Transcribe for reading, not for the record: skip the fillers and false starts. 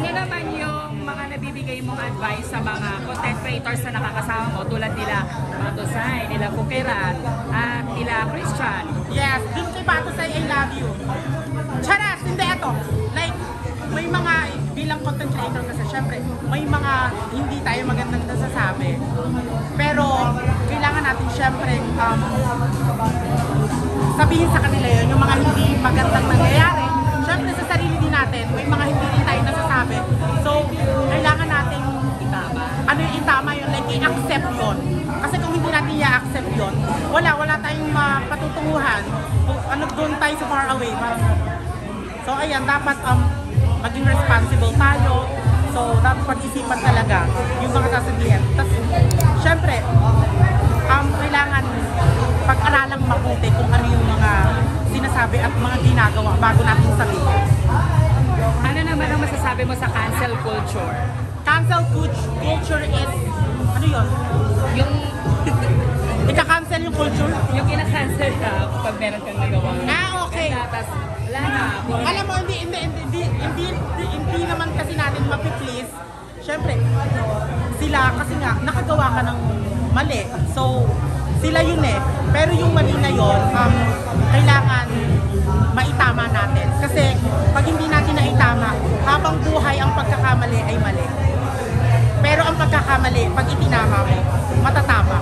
Ano naman yung mga nabibigay mong advice sa mga content creators na nakakasama mo tulad nila Patusay, nila Kukirat, at nila Christian? Yes, dun kay Patusay, I love you. Charas, hindi ito. Like, may mga, bilang content creator kasi, syempre, may mga hindi tayo magandang nasasabi. Pero, kailangan natin syempre, sabihin sa kanila yun, yung mga hindi magandang nangyayari. Syempre, sa sarili din natin, may mga hindi rin tayo nasasabi. So, kailangan natin itama. Ano yung itama yun? Like, i-accept yun. Kasi kung hindi natin i-accept yun, wala tayong patutunguhan. Ano, doon tayo sa far away. So, ayan, dapat maging responsible tayo. So, dapat pag-isipan talaga yung mga sasabihin. Tapos, syempre, kailangan pag-aralang mabuti kung ano yung mga sinasabi at mga ginagawa bago natin sabihin. Ano naman ang masasabi mo sa cancel culture? Cancel culture is, ano yun? Yung Ika-cancel yung culture? yung ina-cancel ka pag meron kang nagawa. Okay. Tapos, wala na. Alam mo, hindi naman kasi natin mapiplease. Siyempre, sila kasi nga, nakagawa ka ng mali. So, sila yun eh. Pero yung mali na yun, kailangan maitama natin. Kasi, pag hindi natin naitama, habang buhay ang pagkakamali ay mali. Pero ang pagkakamali, pag itinama mo, matatama.